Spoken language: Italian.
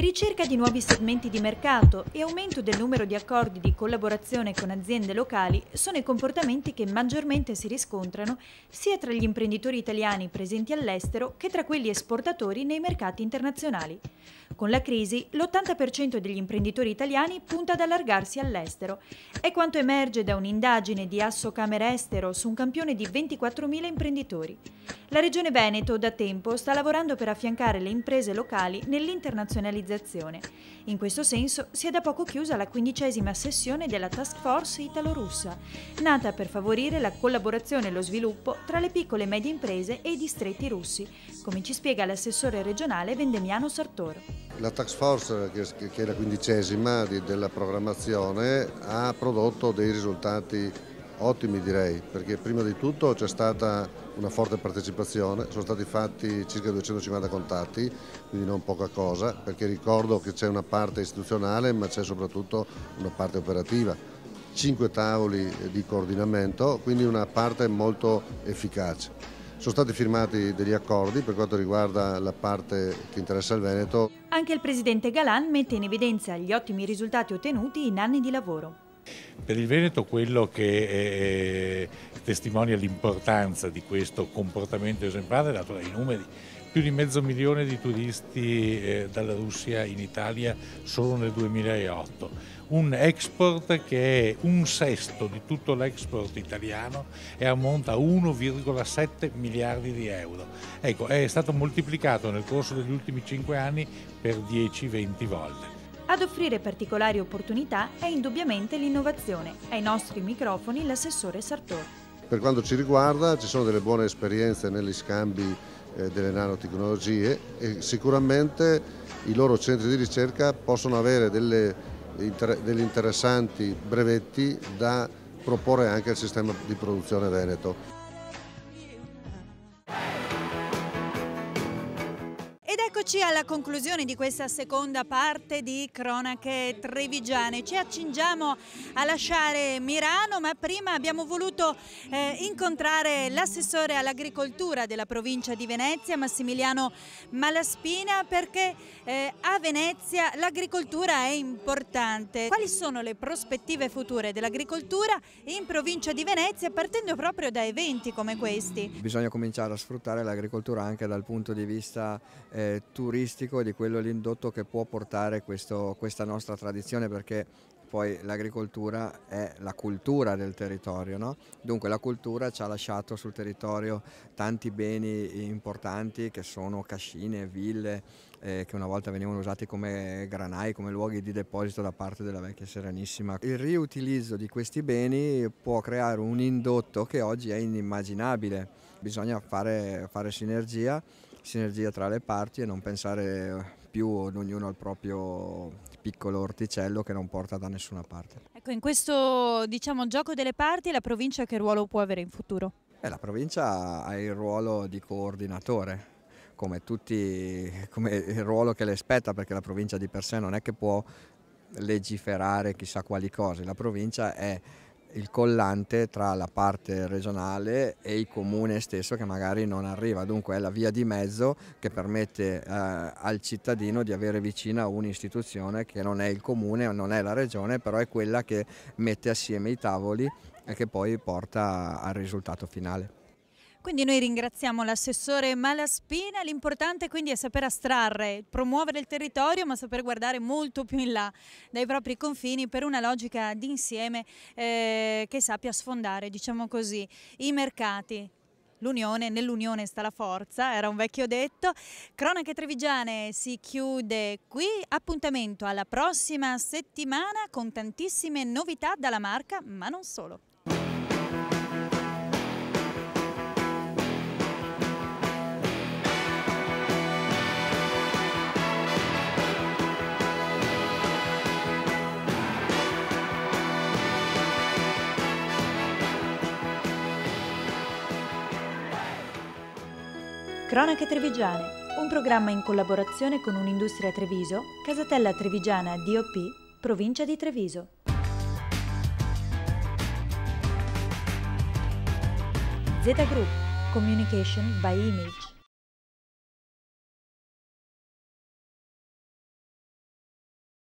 Ricerca di nuovi segmenti di mercato e aumento del numero di accordi di collaborazione con aziende locali sono i comportamenti che maggiormente si riscontrano sia tra gli imprenditori italiani presenti all'estero che tra quelli esportatori nei mercati internazionali. Con la crisi, l'80% degli imprenditori italiani punta ad allargarsi all'estero. È quanto emerge da un'indagine di Assocamera Estero su un campione di 24.000 imprenditori. La Regione Veneto da tempo sta lavorando per affiancare le imprese locali nell'internazionalizzazione. In questo senso si è da poco chiusa la 15ª sessione della Task Force italo-russa, nata per favorire la collaborazione e lo sviluppo tra le piccole e medie imprese e i distretti russi, come ci spiega l'assessore regionale Vendemiano Sartoro. La Task Force, che è la 15ª della programmazione, ha prodotto dei risultati ottimi, direi, perché prima di tutto c'è stata una forte partecipazione, sono stati fatti circa 250 contatti, quindi non poca cosa, perché ricordo che c'è una parte istituzionale ma c'è soprattutto una parte operativa, 5 tavoli di coordinamento, quindi una parte molto efficace. Sono stati firmati degli accordi per quanto riguarda la parte che interessa il Veneto. Anche il presidente Galan mette in evidenza gli ottimi risultati ottenuti in anni di lavoro. Per il Veneto quello che testimonia l'importanza di questo comportamento esemplare, dato dai numeri, più di 500.000 di turisti dalla Russia in Italia solo nel 2008. Un export che è 1/6 di tutto l'export italiano e ammonta a 1,7 miliardi di euro. Ecco, è stato moltiplicato nel corso degli ultimi 5 anni per 10-20 volte. Ad offrire particolari opportunità è indubbiamente l'innovazione. Ai nostri microfoni l'assessore Sartoro. Per quanto ci riguarda ci sono delle buone esperienze negli scambi delle nanotecnologie e sicuramente i loro centri di ricerca possono avere degli interessanti brevetti da proporre anche al sistema di produzione veneto. Ed eccoci alla conclusione di questa seconda parte di Cronache Trevigiane. Ci accingiamo a lasciare Mirano, ma prima abbiamo voluto incontrare l'assessore all'agricoltura della provincia di Venezia, Massimiliano Malaspina, perché a Venezia l'agricoltura è importante. Quali sono le prospettive future dell'agricoltura in provincia di Venezia, partendo proprio da eventi come questi? Bisogna cominciare a sfruttare l'agricoltura anche dal punto di vista turistico e di quello l'indotto che può portare questa nostra tradizione, perché poi l'agricoltura è la cultura del territorio, no? Dunque la cultura ci ha lasciato sul territorio tanti beni importanti che sono cascine, ville, che una volta venivano usati come granai, come luoghi di deposito da parte della vecchia Serenissima. Il riutilizzo di questi beni può creare un indotto che oggi è inimmaginabile. Bisogna fare sinergia tra le parti e non pensare più ognuno al proprio piccolo orticello che non porta da nessuna parte. Ecco, in questo gioco delle parti la provincia che ruolo può avere in futuro? La provincia ha il ruolo di coordinatore, come il ruolo che le spetta, perché la provincia di per sé non è che può legiferare chissà quali cose, la provincia è il collante tra la parte regionale e il comune stesso che magari non arriva, dunque è la via di mezzo che permette al cittadino di avere vicina un'istituzione che non è il comune, non è la regione, però è quella che mette assieme i tavoli e che poi porta al risultato finale. Quindi noi ringraziamo l'assessore Malaspina, l'importante quindi è saper astrarre, promuovere il territorio, ma saper guardare molto più in là dai propri confini per una logica d'insieme che sappia sfondare, diciamo così, i mercati. Nell'unione sta la forza, era un vecchio detto. Cronache Trevigiane si chiude qui, appuntamento alla prossima settimana con tantissime novità dalla Marca, ma non solo. Cronache Trevigiane, un programma in collaborazione con Un'Industria Treviso, Casatella Trevigiana DOP, provincia di Treviso. Z Group, Communication by Image.